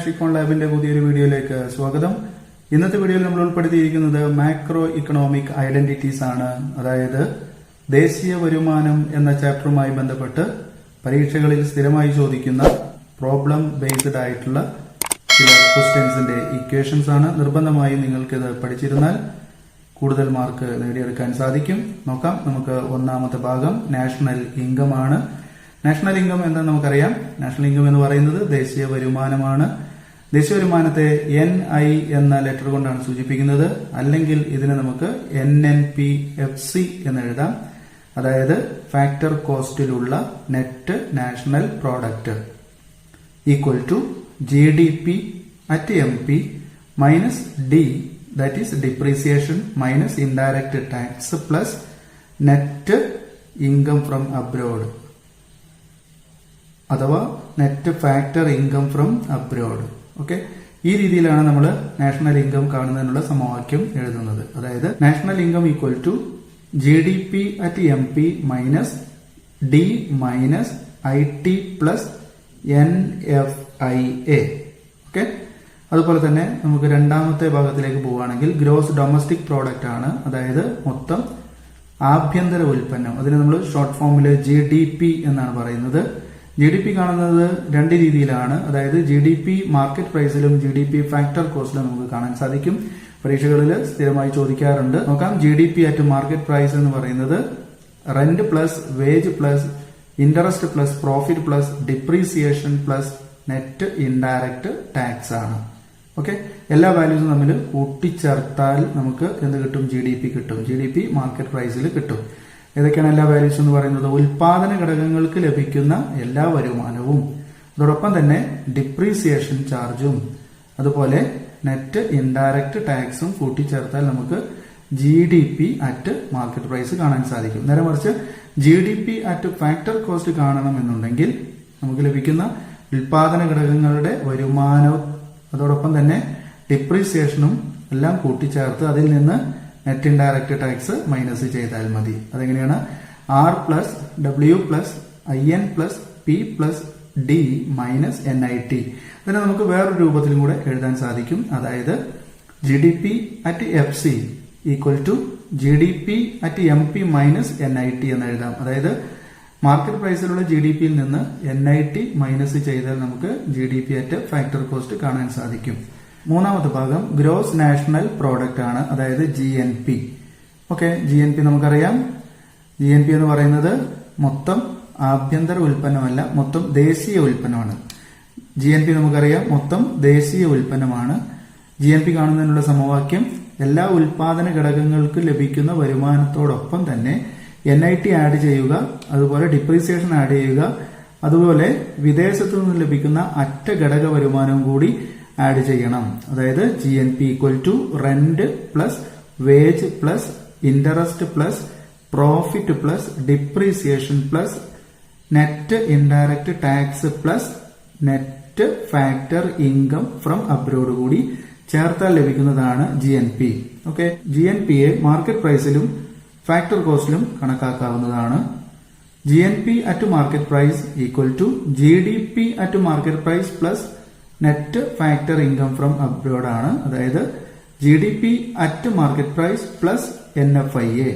ഷിക്കോൺ ലാബിന്റെ പുതിയൊരു വീഡിയോയിലേക്ക് സ്വാഗതം. ഇന്നത്തെ വീഡിയോയിൽ നമ്മൾ ഉൾപ്പെടുത്തിയിരിക്കുന്നത് മാക്രോ ഇക്കണോമിക് ഐഡന്റിറ്റീസ് ആണ്. അതായത് ദേശീയ വരുമാനം എന്ന ചാപ്റ്ററുമായി ബന്ധപ്പെട്ട് പരീക്ഷകളിൽ സ്ഥിരമായി ചോദിക്കുന്ന പ്രോബ്ലം ബേസ്ഡ് ആയിട്ടുള്ള ചില ക്വസ്റ്റ്യൻസിന്റെ ഇക്വേഷൻസ് ആണ്. നിർബന്ധമായും നിങ്ങൾക്കിത് പഠിച്ചിരുന്നാൽ കൂടുതൽ മാർക്ക് നേടിയെടുക്കാൻ സാധിക്കും. നോക്കാം. നമുക്ക് ഒന്നാമത്തെ ഭാഗം നാഷണൽ ഇൻകം ആണ്. നാഷണൽ ഇൻകം എന്താണെന്ന് നമുക്കറിയാം. നാഷണൽ ഇൻകം എന്ന് പറയുന്നത് ദേശീയ വരുമാനമാണ്. ദേശീയ വരുമാനത്തെ NI എന്ന ലെറ്റർ കൊണ്ടാണ് സൂചിപ്പിക്കുന്നത്. അല്ലെങ്കിൽ ഇതിനെ നമുക്ക് NNPFC എന്ന് എഴുതാം. അതായത് ഫാക്ടർ കോസ്റ്റിലുള്ള net national product equal to GDP at MP minus D, that is depreciation minus indirect tax plus net income from abroad അഥവാ net factor income from abroad. Okay, ഈ രീതിയിലാണ് നമ്മൾ നാഷണൽ ഇൻകം കാണുന്നതിനുള്ള സമവാക്യം എഴുതുന്നത്. അതായത് national income equal to GDP at MP minus D minus IT plus NFIA. Okay, അതുപോലെ തന്നെ നമുക്ക് രണ്ടാമത്തെ ഭാഗത്തിലേക്ക് പോവുകയാണെങ്കിൽ ഗ്രോസ് ഡൊമസ്റ്റിക് പ്രോഡക്റ്റ് ആണ്. അതായത് മൊത്തം ആഭ്യന്തര ഉൽപ്പന്നം. അതിന് നമ്മൾ ഷോർട്ട് ഫോമില് GDP എന്നാണ് പറയുന്നത്. GDP കാണുന്നത് രണ്ട് രീതിയിലാണ്. അതായത് GDP മാർക്കറ്റ് പ്രൈസിലും GDP ഫാക്ടർ കോസ്റ്റിലും നമുക്ക് കാണാൻ സാധിക്കും. പരീക്ഷകളിൽ സ്ഥിരമായി ചോദിക്കാറുണ്ട്. നോക്കാം. GDP അറ്റ് മാർക്കറ്റ് പ്രൈസ് എന്ന് പറയുന്നത് rent plus wage plus interest plus profit plus depreciation plus net indirect tax ആണ്. ഓക്കെ, എല്ലാ വാല്യൂസും തമ്മിൽ കൂട്ടിച്ചേർത്താൽ നമുക്ക് എന്ത് കിട്ടും? GDP കിട്ടും. GDP മാർക്കറ്റ് പ്രൈസിൽ കിട്ടും. ഏതൊക്കെയാണ് എല്ലാ വാല്യൂസ് എന്ന് പറയുന്നത്? ഉൽപാദന ഘടകങ്ങൾക്ക് ലഭിക്കുന്ന എല്ലാ വരുമാനവും, അതോടൊപ്പം തന്നെ ഡിപ്രീസിയേഷൻ ചാർജും, അതുപോലെ നെറ്റ് ഇൻഡയറക്റ്റ് ടാക്സും കൂട്ടിച്ചേർത്താൽ നമുക്ക് GDP അറ്റ് മാർക്കറ്റ് പ്രൈസ് കാണാൻ സാധിക്കും. നേരെ മറിച്ച് GDP അറ്റ് ഫാക്ടർ കോസ്റ്റ് കാണണമെന്നുണ്ടെങ്കിൽ നമുക്ക് ലഭിക്കുന്ന ഉൽപാദന ഘടകങ്ങളുടെ വരുമാനവും അതോടൊപ്പം തന്നെ ഡിപ്രീസിയേഷനും എല്ലാം കൂട്ടിച്ചേർത്ത് അതിൽ നിന്ന് നെറ്റ് ഇൻഡയറക്റ്റ് ടാക്സ് മൈനസ് ചെയ്താൽ മതി. അതെങ്ങനെയാണ്? R plus W plus IN plus P plus D minus NIT. ഇതിനെ നമുക്ക് വേറൊരു രൂപത്തിലും കൂടെ എഴുതാൻ സാധിക്കും. അതായത് GDP at FC equal to GDP at MP minus NIT എന്ന് എഴുതാം. അതായത് മാർക്കറ്റ് പ്രൈസിലുള്ള GDPയിൽ നിന്ന് NIT മൈനസ് ചെയ്താൽ നമുക്ക് GDP അറ്റ് ഫാക്ടർ കോസ്റ്റ് കാണാൻ സാധിക്കും. മൂന്നാമത്തെ ഭാഗം ഗ്രോസ് നാഷണൽ പ്രോഡക്റ്റ് ആണ്. അതായത് GNP. ഓക്കെ, GNP നമുക്കറിയാം. GNP എന്ന് പറയുന്നത് മൊത്തം ആഭ്യന്തര ഉൽപ്പന്നമല്ല, മൊത്തം ദേശീയ ഉൽപ്പന്നമാണ്. GNP നമുക്കറിയാം മൊത്തം ദേശീയ ഉൽപ്പന്നമാണ്. GNP കാണുന്നതിനുള്ള സമവാക്യം എല്ലാ ഉൽപാദന ഘടകങ്ങൾക്ക് ലഭിക്കുന്ന വരുമാനത്തോടൊപ്പം തന്നെ NIT ആഡ് ചെയ്യുക, അതുപോലെ ഡിപ്രീസിയേഷൻ ആഡ് ചെയ്യുക, അതുപോലെ വിദേശത്തു നിന്ന് ലഭിക്കുന്ന അറ്റ ഘടക വരുമാനവും കൂടി ആഡ് ചെയ്യണം. അതായത് GNP equal to rent plus wage plus interest plus profit plus depreciation plus net indirect tax plus net factor income from abroad കൂടി ചേർത്താൽ ലഭിക്കുന്നതാണ് GNP. ഓക്കെ, GNPയെ മാർക്കറ്റ് പ്രൈസിലും ഫാക്ടർ കോസ്റ്റിലും കണക്കാക്കാവുന്നതാണ്. GNP at market price equal to GDP at market price plus net factor income from abroad ആണ്. അതായത് GDP at market price plus NFIA.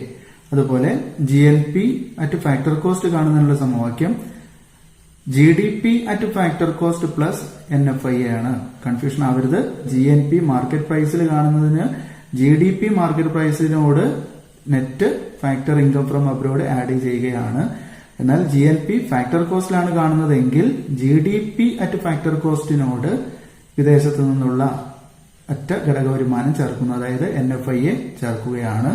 അതുപോലെ GNP അറ്റ് ഫാക്ടർ കോസ്റ്റ് കാണുന്നതിനുള്ള സമവാക്യം GDP at factor cost plus NFIA ആണ്. Confusion ആവരുത്. GNP market പ്രൈസിൽ കാണുന്നതിന് GDP market പ്രൈസിനോട് net factor income from abroad add ചെയ്യുകയാണ്. എന്നാൽ GNP ഫാക്ടർ കോസ്റ്റിലാണ് കാണുന്നതെങ്കിൽ GDP അറ്റ് ഫാക്ടർ കോസ്റ്റിനോട് വിദേശത്തു നിന്നുള്ള അറ്റ ഘടക വരുമാനം ചേർക്കുന്നു. അതായത് NFIA ചേർക്കുകയാണ്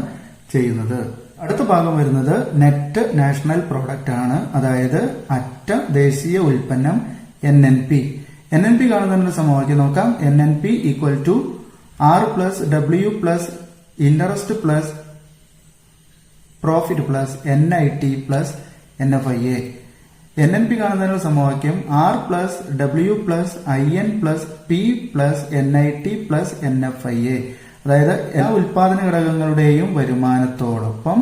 ചെയ്യുന്നത്. അടുത്ത ഭാഗം വരുന്നത് നെറ്റ് നാഷണൽ പ്രോഡക്റ്റ് ആണ്. അതായത് അറ്റ ദേശീയ ഉൽപ്പന്നം NNP. NNP കാണുന്നതിനുള്ള സമവാക്യം നോക്കാം. NNP equal to R plus W plus interest plus profit plus NIT plus NFIA. NNP കാണുന്നതിനുള്ള സമവാക്യം R plus W plus IN plus P plus NIT plus NFIA. അതായത് എല്ലാ ഉൽപാദന ഘടകങ്ങളുടെയും വരുമാനത്തോടൊപ്പം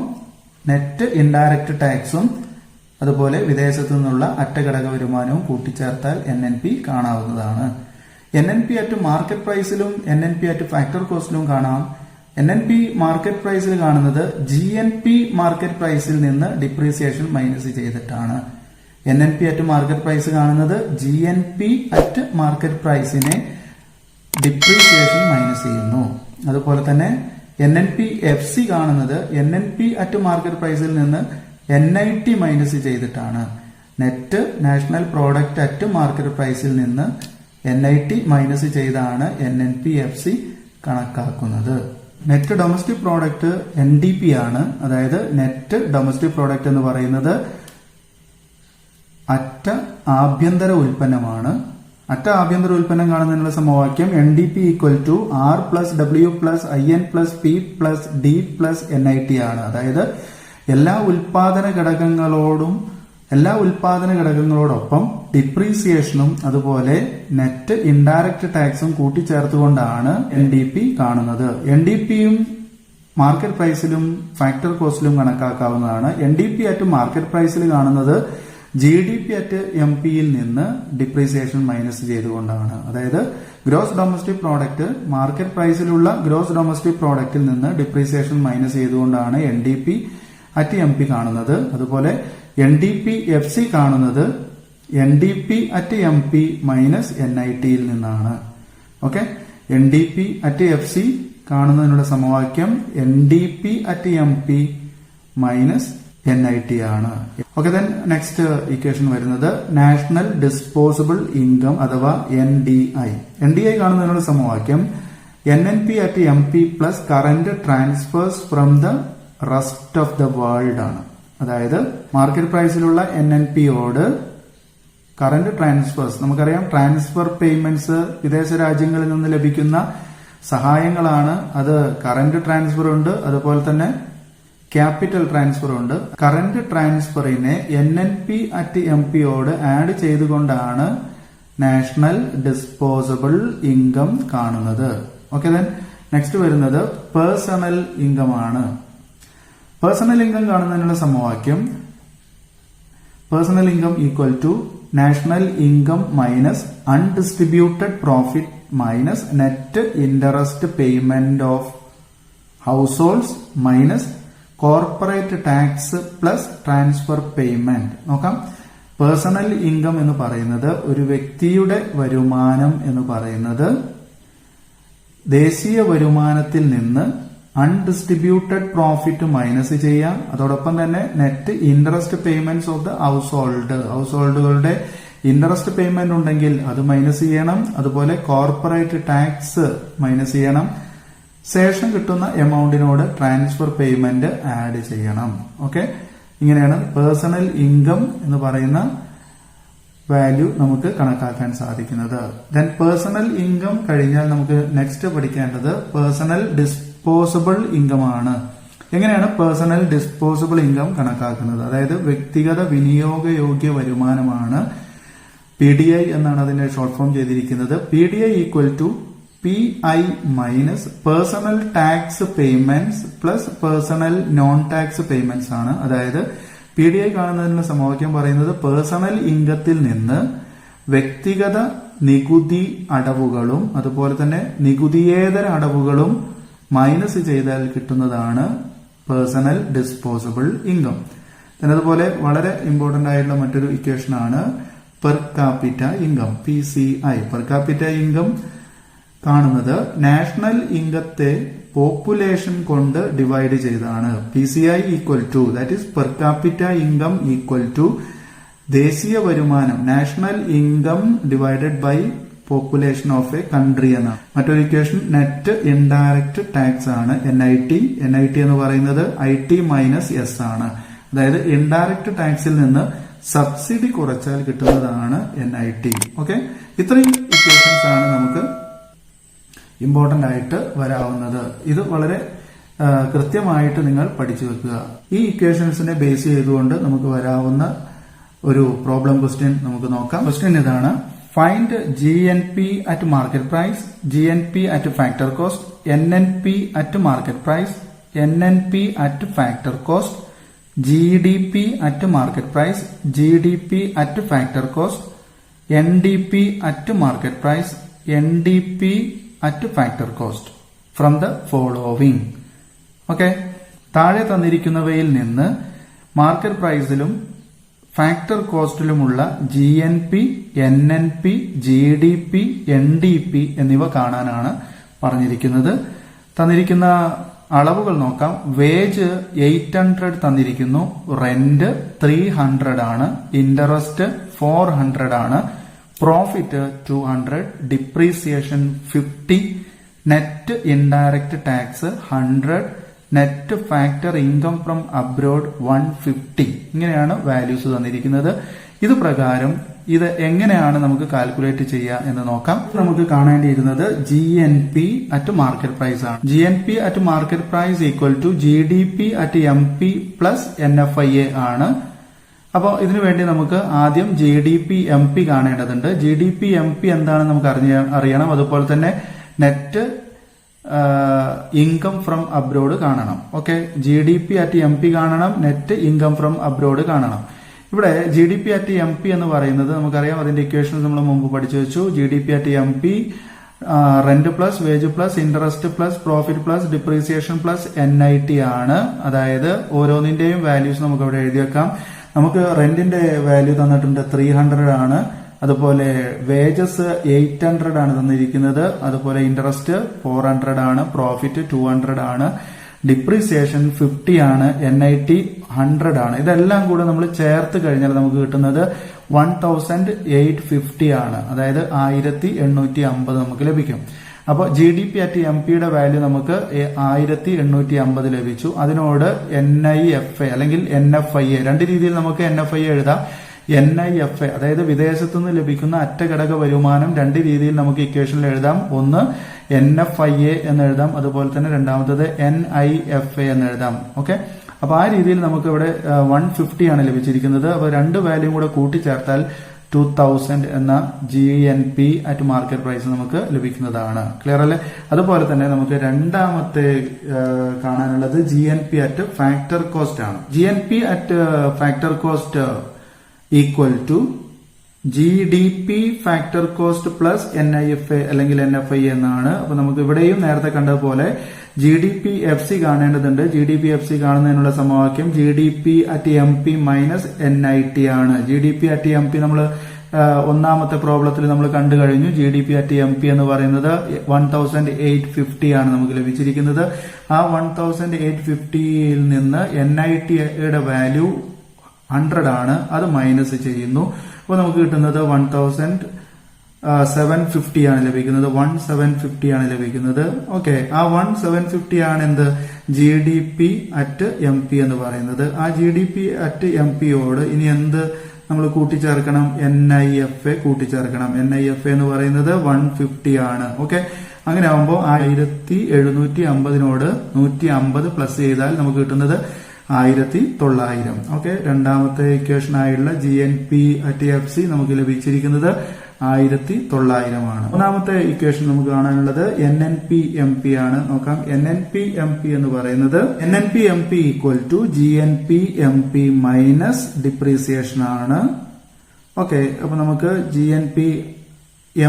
നെറ്റ് ഇൻഡയറക്റ്റ് ടാക്സും അതുപോലെ വിദേശത്തു നിന്നുള്ള അറ്റ ഘടക വരുമാനവും കൂട്ടിച്ചേർത്താൽ NNP കാണാവുന്നതാണ്. NNP അറ്റ് മാർക്കറ്റ് പ്രൈസിലും NNP അറ്റ് ഫാക്ടർ കോസ്റ്റിലും കാണാം. NNP മാർക്കറ്റ് പ്രൈസിൽ കാണുന്നത് GNP മാർക്കറ്റ് പ്രൈസിൽ നിന്ന് ഡിപ്രീസിയേഷൻ മൈനസ് ചെയ്തിട്ടാണ്. NNP അറ്റ് മാർക്കറ്റ് പ്രൈസ് കാണുന്നത് GNP അറ്റ് മാർക്കറ്റ് പ്രൈസിനെ ഡിപ്രീസിയേഷൻ മൈനസ് ചെയ്യുന്നു. അതുപോലെ തന്നെ NNP FC കാണുന്നത് NNP അറ്റ് മാർക്കറ്റ് പ്രൈസിൽ നിന്ന് NIT മൈനസ് ചെയ്തിട്ടാണ്. Net national product at market പ്രൈസിൽ നിന്ന് NIT മൈനസ് ചെയ്താണ് NNP FC കണക്കാക്കുന്നത്. നെറ്റ് ഡൊമസ്റ്റിക് പ്രോഡക്റ്റ് NDP ആണ്. അതായത് നെറ്റ് ഡൊമസ്റ്റിക് പ്രോഡക്റ്റ് എന്ന് പറയുന്നത് അറ്റ ആഭ്യന്തര ഉൽപ്പന്നമാണ്. അറ്റ ആഭ്യന്തര ഉൽപ്പന്നം കാണുന്നതിനുള്ള സമവാക്യം NDP equal to R plus W plus IN plus P plus D plus NIT ആണ്. അതായത് എല്ലാ ഉൽപാദന ഘടകങ്ങളോടൊപ്പം ഡിപ്രീസിയേഷനും അതുപോലെ നെറ്റ് ഇൻഡയറക്റ്റ് ടാക്സും കൂട്ടിച്ചേർത്തുകൊണ്ടാണ് NDP കാണുന്നത്. NDPയും മാർക്കറ്റ് പ്രൈസിലും ഫാക്ടർ കോസ്റ്റിലും കണക്കാക്കാവുന്നതാണ്. NDP അറ്റ് മാർക്കറ്റ് പ്രൈസിൽ കാണുന്നത് GDP അറ്റ് MPയിൽ നിന്ന് ഡിപ്രീസിയേഷൻ മൈനസ് ചെയ്തുകൊണ്ടാണ്. അതായത് ഗ്രോസ് ഡൊമസ്റ്റിക് പ്രോഡക്റ്റ് മാർക്കറ്റ് പ്രൈസിലുള്ള ഗ്രോസ് ഡൊമസ്റ്റിക് പ്രോഡക്റ്റിൽ നിന്ന് ഡിപ്രീസിയേഷൻ മൈനസ് ചെയ്തുകൊണ്ടാണ് NDP അറ്റ് MP കാണുന്നത്. അതുപോലെ NDP FC കാണുന്നത് NDP അറ്റ് MP മൈനസ് NITയിൽ നിന്നാണ്. ഓക്കെ, NDP അറ്റ് FC കാണുന്നതിനുള്ള സമവാക്യം NDP at MP minus NIT ആണ്. ഓക്കെ, ദെൻ നെക്സ്റ്റ് ഇക്വേഷൻ വരുന്നത് നാഷണൽ ഡിസ്പോസിബിൾ ഇൻകം അഥവാ NDI. NDI കാണുന്നതിനുള്ള സമവാക്യം NNP at MP plus current transfers from the rest of the world ആണ്. അതായത് മാർക്കറ്റ് പ്രൈസിലുള്ള NNPയോട് കറന്റ് ട്രാൻസ്ഫേഴ്സ്, നമുക്കറിയാം ട്രാൻസ്ഫർ പേയ്മെന്റ്സ് വിദേശ രാജ്യങ്ങളിൽ നിന്ന് ലഭിക്കുന്ന സഹായങ്ങളാണ്. അത് കറന്റ് ട്രാൻസ്ഫർ ഉണ്ട്, അതുപോലെ തന്നെ ക്യാപിറ്റൽ ട്രാൻസ്ഫർ ഉണ്ട്. കറന്റ് ട്രാൻസ്ഫറിനെ NNP അറ്റ് MPയോട് ആഡ് ചെയ്തുകൊണ്ടാണ് നാഷണൽ ഡിസ്പോസബിൾ ഇൻകം കാണുന്നത്. ഓക്കെ, ദെൻ നെക്സ്റ്റ് വരുന്നത് പേഴ്സണൽ ഇൻകം ആണ്. പേഴ്സണൽ ഇൻകം കാണുന്നതിനുള്ള സമവാക്യം personal income equal to national income minus undistributed profit minus net interest payment of households minus corporate tax plus transfer payment. നോക്കാം, personal income എന്ന് പറയുന്നത് ഒരു വ്യക്തിയുടെ വരുമാനം എന്ന് പറയുന്നത് ദേശീയ വരുമാനത്തിൽ നിന്ന് അൺഡിസ്ട്രിബ്യൂട്ടഡ് പ്രോഫിറ്റ് മൈനസ് ചെയ്യാം. അതോടൊപ്പം തന്നെ net interest payments of the house ഹോൾഡുകളുടെ ഇൻട്രസ്റ്റ് പേയ്മെന്റ് ഉണ്ടെങ്കിൽ അത് മൈനസ് ചെയ്യണം. അതുപോലെ കോർപ്പറേറ്റ് ടാക്സ് മൈനസ് ചെയ്യണം. ശേഷം കിട്ടുന്ന എമൗണ്ടിനോട് ട്രാൻസ്ഫർ പേയ്മെന്റ് ആഡ് ചെയ്യണം. ഓക്കെ, ഇങ്ങനെയാണ് പേഴ്സണൽ ഇൻകം എന്ന് പറയുന്ന വാല്യൂ നമുക്ക് കണക്കാക്കാൻ സാധിക്കുന്നത്. ദെൻ പേഴ്സണൽ ഇൻകം കഴിഞ്ഞാൽ നമുക്ക് നെക്സ്റ്റ് പഠിക്കേണ്ടത് പേഴ്സണൽ ഡിസ്പോസബിൾ ഇൻകം ആണ്. എങ്ങനെയാണ് പേഴ്സണൽ ഡിസ്പോസബിൾ ഇൻകം കണക്കാക്കുന്നത്? അതായത് വ്യക്തിഗത വിനിയോഗയോഗ്യ വരുമാനമാണ്. PDI എന്നാണ് അതിന്റെ ഷോർട്ട് ഫോം ചെയ്തിരിക്കുന്നത്. PDI equal to PI minus personal tax payments plus personal non tax payments ആണ്. അതായത് PDI കാണുന്നതിനുള്ള സമവാക്യം പറയുന്നത് പേഴ്സണൽ ഇൻകത്തിൽ നിന്ന് വ്യക്തിഗത നികുതി അടവുകളും അതുപോലെ തന്നെ നികുതിയേതര അടവുകളും മൈനസ് ചെയ്താൽ കിട്ടുന്നതാണ് പേഴ്സണൽ ഡിസ്പോസബിൾ ഇൻകം. അതുപോലെ വളരെ ഇമ്പോർട്ടന്റ് ആയിട്ടുള്ള മറ്റൊരു ഇക്വേഷൻ ആണ് per capita income, PCI. Per capita income കാണുന്നത് നാഷണൽ ഇൻകത്തെ പോപ്പുലേഷൻ കൊണ്ട് ഡിവൈഡ് ചെയ്താണ്. PCI equal to that is per capita income equal to ദേശീയ വരുമാനം national income divided by population of a country എന്നാണ്. മറ്റൊരു ഇക്വേഷൻ നെറ്റ് ഇൻഡയറക്റ്റ് ടാക്സ് ആണ്, NIT. NIT എന്ന് പറയുന്നത് IT മൈനസ് S ആണ്. അതായത് ഇൻഡയറക്റ്റ് ടാക്സിൽ നിന്ന് സബ്സിഡി കുറച്ചാൽ കിട്ടുന്നതാണ് NIT. ഓക്കെ, ഇത്രയും ഇക്വേഷൻസ് ആണ് നമുക്ക് ഇമ്പോർട്ടന്റ് ആയിട്ട് വരാവുന്നത്. ഇത് വളരെ കൃത്യമായിട്ട് നിങ്ങൾ പഠിച്ചു വെക്കുക. ഈ ഇക്വേഷൻസിനെ ബേസ് ചെയ്തുകൊണ്ട് നമുക്ക് വരാവുന്ന ഒരു പ്രോബ്ലം ക്വസ്റ്റ്യൻ നമുക്ക് നോക്കാം. ക്വസ്റ്റ്യൻ ഇതാണ്: find GNP at market price, GNP at factor cost, NNP at market price, NNP at factor cost, GDP at market price, GDP at factor cost, NDP at market price, NDP at factor cost from the following. Okay, താഴെ തന്നിരിക്കുന്നവയിൽ നിന്ന് market പ്രൈസിലും factor കോസ്റ്റിലുമുള്ള GNP, NNP, GDP, NDP എന്നിവ കാണാനാണ് പറഞ്ഞിരിക്കുന്നത്. തന്നിരിക്കുന്ന അളവുകൾ നോക്കാം. വേജ് 800 തന്നിരിക്കുന്നു, റെന്റ് 300 ആണ്, ഇൻട്രസ്റ്റ് 400 ആണ്, profit 200, depreciation 50, net indirect tax 100, net factor income from abroad 150. ഇങ്ങനെയാണ് വാല്യൂസ് തന്നിരിക്കുന്നത്. ഇത് പ്രകാരം ഇത് എങ്ങനെയാണ് നമുക്ക് കാൽക്കുലേറ്റ് ചെയ്യുക എന്ന് നോക്കാം. നമുക്ക് കാണേണ്ടിയിരുന്നത് GNP അറ്റ് മാർക്കറ്റ് പ്രൈസ് ആണ്. GNP at market price equal to GDP at MP plus NFIA ആണ്. അപ്പോൾ ഇതിനു വേണ്ടി നമുക്ക് ആദ്യം GDP MP കാണേണ്ടതുണ്ട്. GDP MP എന്താണെന്ന് നമുക്ക് അറിയണം. അതുപോലെ തന്നെ നെറ്റ് ഇൻകം ഫ്രം അബ്രോഡ് കാണണം. ഓക്കെ, GDP അറ്റ് MP കാണണം, നെറ്റ് ഇൻകം ഫ്രം അബ്രോഡ് കാണണം. ഇവിടെ GDP അറ്റ് MP എന്ന് പറയുന്നത് നമുക്കറിയാം, അതിന്റെ ഇക്വേഷൻസ് നമ്മൾ മുമ്പ് പഠിച്ചു വെച്ചു. GDP at MP rent plus wage plus interest plus profit plus depreciation plus NIT ആണ്. അതായത് ഓരോന്നിന്റെയും വാല്യൂസ് നമുക്ക് അവിടെ എഴുതി വെക്കാം. നമുക്ക് റെന്റിന്റെ വാല്യൂ തന്നിട്ടുണ്ട് 300 ആണ്. അതുപോലെ വേജസ് 800 ആണ് തന്നിരിക്കുന്നത്. അതുപോലെ ഇൻട്രസ്റ്റ് 400 ആണ്, പ്രോഫിറ്റ് 200 ആണ്, ഡിപ്രീസിയേഷൻ 50 ആണ്, NIT 100 ആണ്. ഇതെല്ലാം കൂടെ നമ്മൾ ചേർത്ത് കഴിഞ്ഞാൽ നമുക്ക് കിട്ടുന്നത് 1850 ആണ്. അതായത് 1850 നമുക്ക് ലഭിക്കും. അപ്പോൾ GDP അറ്റ് MP യുടെ വാല്യൂ നമുക്ക് 1850 ലഭിച്ചു. അതിനോട് NIFA അല്ലെങ്കിൽ NFIA, രണ്ട് രീതിയിൽ നമുക്ക് NFIA എഴുതാം. NIFA അതായത് വിദേശത്തു നിന്ന് ലഭിക്കുന്ന അറ്റഘടക വരുമാനം രണ്ട് രീതിയിൽ നമുക്ക് ഇക്വേഷനിൽ എഴുതാം. ഒന്ന് NFIA എന്ന് എഴുതാം, അതുപോലെ തന്നെ രണ്ടാമത്തത് NIFA എന്ന് എഴുതാം. ഓക്കെ, അപ്പൊ ആ രീതിയിൽ നമുക്ക് ഇവിടെ 150 ആണ് ലഭിച്ചിരിക്കുന്നത്. അപ്പൊ രണ്ട് വാല്യൂ കൂടെ കൂട്ടിച്ചേർത്താൽ 2000 എന്ന GNP അറ്റ് മാർക്കറ്റ് പ്രൈസ് നമുക്ക് ലഭിക്കുന്നതാണ്. ക്ലിയർ അല്ലേ? അതുപോലെ തന്നെ നമുക്ക് രണ്ടാമത്തെ കാണാനുള്ളത് GNP അറ്റ് ഫാക്ടർ കോസ്റ്റ് ആണ്. GNP at factor cost equal to GDP factor cost plus NIFA അല്ലെങ്കിൽ NFIA എന്നാണ്. അപ്പൊ നമുക്ക് ഇവിടെയും നേരത്തെ കണ്ടതുപോലെ GDP FC കാണേണ്ടതുണ്ട്. GDP FC കാണുന്നതിനുള്ള സമവാക്യം GDP at MP minus NIT ആണ്. GDP അറ്റ് MP നമ്മൾ ഒന്നാമത്തെ പ്രോബ്ലത്തിൽ നമ്മൾ കണ്ടു കഴിഞ്ഞു. GDP അറ്റ് MP എന്ന് പറയുന്നത് 1850 ആണ് നമുക്ക് ലഭിച്ചിരിക്കുന്നത്. ആ 1850യിൽ നിന്ന് NIT യുടെ വാല്യൂ 100 ആണ്, അത് മൈനസ് ചെയ്യുന്നു. അപ്പോൾ നമുക്ക് കിട്ടുന്നത് 1750 ആണ് ലഭിക്കുന്നത്. 1750 ആണ് ലഭിക്കുന്നത്. ഓക്കെ, ആ 1750 ആണ് എന്ത് GDP അറ്റ് MP എന്ന് പറയുന്നത്. ആ GDP അറ്റ് MP യോട് ഇനി എന്ത് നമ്മൾ കൂട്ടിച്ചേർക്കണം? NIFA കൂട്ടിച്ചേർക്കണം. NIFA എന്ന് പറയുന്നത് 150 ആണ്. ഓക്കെ, അങ്ങനെ ആവുമ്പോൾ 1750നോട് 150 പ്ലസ് ചെയ്താൽ നമുക്ക് കിട്ടുന്നത് 1900. ഓക്കെ, രണ്ടാമത്തെ ഇക്വേഷൻ ആയുള്ള GNP അറ്റ് FC നമുക്ക് ലഭിച്ചിരിക്കുന്നത് 1900 ആണ്. മൂന്നാമത്തെ ഇക്വേഷൻ നമുക്ക് കാണാനുള്ളത് NNP MP ആണ്. നോക്കാം, NNP MP എന്ന് പറയുന്നത് NNP MP equal to GNP MP minus depreciation ആണ്. ഓക്കെ, അപ്പൊ നമുക്ക് GNP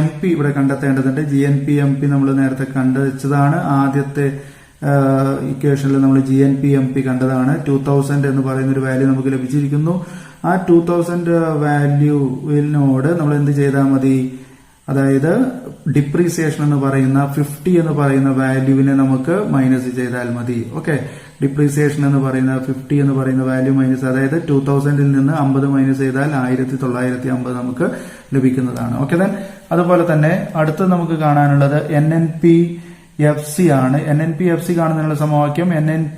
MP ഇവിടെ കണ്ടെത്തേണ്ടതുണ്ട്. GNP MP നമ്മൾ നേരത്തെ കണ്ടുവച്ചതാണ്. ആദ്യത്തെ ഇക്വേഷനിൽ നമ്മൾ GNP MP കണ്ടതാണ്. 2000 എന്ന് പറയുന്ന ഒരു വാല്യൂ നമുക്ക് ലഭിച്ചിരിക്കുന്നു. ആ 2000 വാല്യൂവിനോട് നമ്മൾ എന്ത് ചെയ്താൽ മതി? അതായത് ഡിപ്രീസിയേഷൻ എന്ന് പറയുന്ന 50 എന്ന് പറയുന്ന വാല്യൂവിനെ നമുക്ക് മൈനസ് ചെയ്താൽ മതി. ഓക്കെ, ഡിപ്രീസിയേഷൻ എന്ന് പറയുന്ന 50 എന്ന് പറയുന്ന വാല്യൂ മൈനസ്, അതായത് 2000ൽ നിന്ന് 50 മൈനസ് ചെയ്താൽ 1950 നമുക്ക് ലഭിക്കുന്നതാണ്. ഓക്കെ, ദെൻ അതുപോലെ തന്നെ അടുത്ത് നമുക്ക് കാണാനുള്ളത് NNP FC ആണ്. NNP FC കാണുന്നതിനുള്ള സമവാക്യം NNP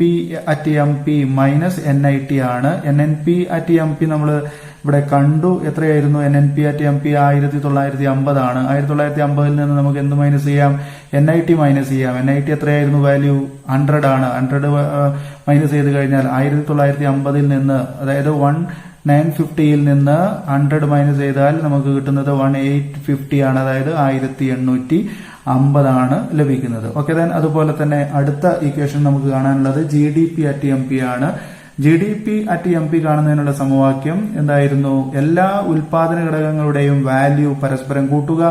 at MP minus NIT ആണ്. NNP അറ്റ് MP നമ്മൾ ഇവിടെ കണ്ടു. എത്രയായിരുന്നു? NNP അറ്റ് MP 1950 ആണ്. 1950ൽ നിന്ന് നമുക്ക് എന്ത് മൈനസ് ചെയ്യാം? NIT മൈനസ് ചെയ്യാം. NIT എത്രയായിരുന്നു വാല്യൂ? 100 ആണ്. 100 മൈനസ് ചെയ്ത് കഴിഞ്ഞാൽ 1950ൽ നിന്ന്, അതായത് 950ൽ നിന്ന് 100 മൈനസ് ചെയ്താൽ നമുക്ക് കിട്ടുന്നത് 1850 ആണ്. അതായത് 1850 ആണ് ലഭിക്കുന്നത്. ഓക്കെ, ദെൻ അതുപോലെ തന്നെ അടുത്ത ഇക്വേഷൻ നമുക്ക് കാണാനുള്ളത് GDP അറ്റ് MP ആണ്. GDP@MP കാണുന്നതിനുള്ള സമവാക്യം എന്തായിരുന്നു? എല്ലാ ഉൽപാദന ഘടകങ്ങളുടെയും വാല്യൂ പരസ്പരം കൂട്ടുക,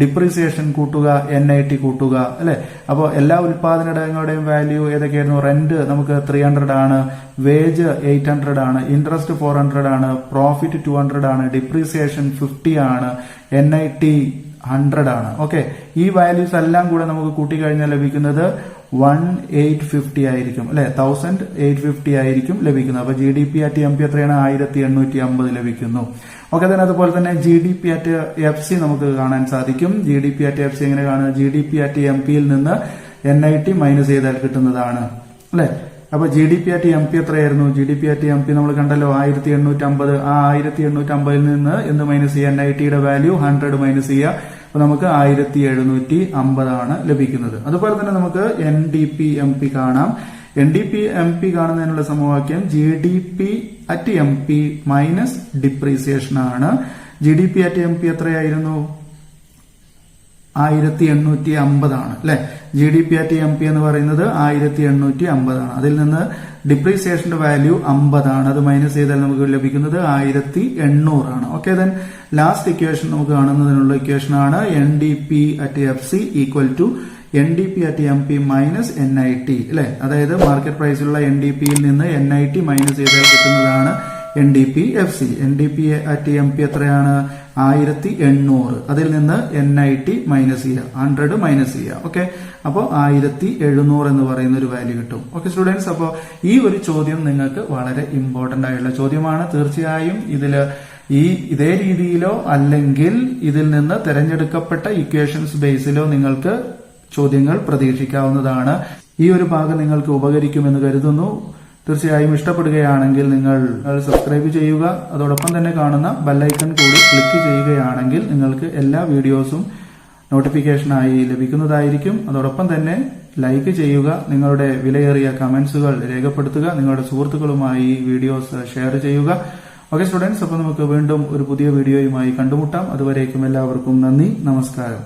ഡിപ്രീസിയേഷൻ കൂട്ടുക, NIT കൂട്ടുക, അല്ലെ? അപ്പോൾ എല്ലാ ഉൽപാദന ഘടകങ്ങളുടെയും വാല്യൂ ഏതൊക്കെയായിരുന്നു? റെന്റ് നമുക്ക് 300 ആണ്, വേജ് 800 ആണ്, ഇൻട്രസ്റ്റ് 400 ആണ്, പ്രോഫിറ്റ് 200 ആണ്, ഡിപ്രീസിയേഷൻ 50 ആണ്, NIT 100 ആണ്. ഓക്കെ, ഈ വാല്യൂസ് എല്ലാം കൂടെ നമുക്ക് കൂട്ടിക്കഴിഞ്ഞാൽ ലഭിക്കുന്നത് 1850 ആയിരിക്കും, അല്ലെ? 1850 ആയിരിക്കും ലഭിക്കുന്നത്. അപ്പൊ GDP@MP എത്രയാണ്? 1850 ലഭിക്കുന്നു. ഓക്കെ, then അതുപോലെ തന്നെ GDP@FC നമുക്ക് കാണാൻ സാധിക്കും. GDP@FC എങ്ങനെ കാണുക? GDP@MP യിൽ നിന്ന് NIT മൈനസ് ചെയ്താൽ കിട്ടുന്നതാണ്, അല്ലെ? അപ്പൊ GDP@MP എത്രയായിരുന്നു? GDP@MP നമ്മൾ കണ്ടല്ലോ 1850. ആ 1850 നിന്ന് എന്ത് മൈനസ് ചെയ്യുക? NITയുടെ വാല്യൂ 100 മൈനസ് ചെയ്യുക. അപ്പൊ നമുക്ക് 1750 ആണ് ലഭിക്കുന്നത്. അതുപോലെ തന്നെ നമുക്ക് NDP-MP കാണാം. NDP-MP കാണുന്നതിനുള്ള സമവാക്യം GDP@MP മൈനസ് ഡിപ്രീസിയേഷൻ ആണ്. GDP@MP എത്രയായിരുന്നു? 1850 ആണ്, അല്ലെ? GDP@MP എന്ന് പറയുന്നത് 1850 ആണ്. അതിൽ നിന്ന് ഡിപ്രീസിയേഷന്റെ വാല്യൂ 50 ആണ്. അത് മൈനസ് ചെയ്താൽ നമുക്ക് ലഭിക്കുന്നത് 1800 ആണ്. ഓക്കെ, ദെൻ ലാസ്റ്റ് ഇക്വേഷൻ നമുക്ക് കാണുന്നതിനുള്ള ഇക്വേഷൻ ആണ് NDP@FC equal to NDP@MP minus NIT, അല്ലെ? അതായത് മാർക്കറ്റ് പ്രൈസിലുള്ള NDP-യിൽ നിന്ന് NIT മൈനസ് ചെയ്താൽ കിട്ടുന്നതാണ് NDP-FC. NDP@MP എത്രയാണ്? 1800. അതിൽ നിന്ന് NIT മൈനസ് ചെയ്യുക, 100 മൈനസ് ചെയ്യുക. ഓക്കെ, അപ്പോൾ 1700 എന്ന് പറയുന്ന ഒരു വാല്യൂ കിട്ടും. ഓക്കെ സ്റ്റുഡൻസ്, അപ്പോൾ ഈ ഒരു ചോദ്യം നിങ്ങൾക്ക് വളരെ ഇമ്പോർട്ടന്റ് ആയുള്ള ചോദ്യമാണ്. തീർച്ചയായും ഇതേ രീതിയിലോ അല്ലെങ്കിൽ ഇതിൽ നിന്ന് തിരഞ്ഞെടുക്കപ്പെട്ട ഇക്വേഷൻസ് ബേസിലോ നിങ്ങൾക്ക് ചോദ്യങ്ങൾ പ്രതീക്ഷിക്കാവുന്നതാണ്. ഈ ഒരു ഭാഗം നിങ്ങൾക്ക് ഉപകരിക്കുമെന്ന് കരുതുന്നു. തീർച്ചയായും ഇഷ്ടപ്പെടുകയാണെങ്കിൽ നിങ്ങൾ സബ്സ്ക്രൈബ് ചെയ്യുക. അതോടൊപ്പം തന്നെ കാണുന്ന ബെല്ലൈക്കൺ കൂടി ക്ലിക്ക് ചെയ്യുകയാണെങ്കിൽ നിങ്ങൾക്ക് എല്ലാ വീഡിയോസും നോട്ടിഫിക്കേഷനായി ലഭിക്കുന്നതായിരിക്കും. അതോടൊപ്പം തന്നെ ലൈക്ക് ചെയ്യുക, നിങ്ങളുടെ വിലയേറിയ കമന്റ്സുകൾ രേഖപ്പെടുത്തുക, നിങ്ങളുടെ സുഹൃത്തുക്കളുമായി വീഡിയോസ് ഷെയർ ചെയ്യുക. ഓക്കെ സ്റ്റുഡൻസ്, അപ്പോൾ നമുക്ക് വീണ്ടും ഒരു പുതിയ വീഡിയോയുമായി കണ്ടുമുട്ടാം. അതുവരേക്കും എല്ലാവർക്കും നന്ദി, നമസ്കാരം.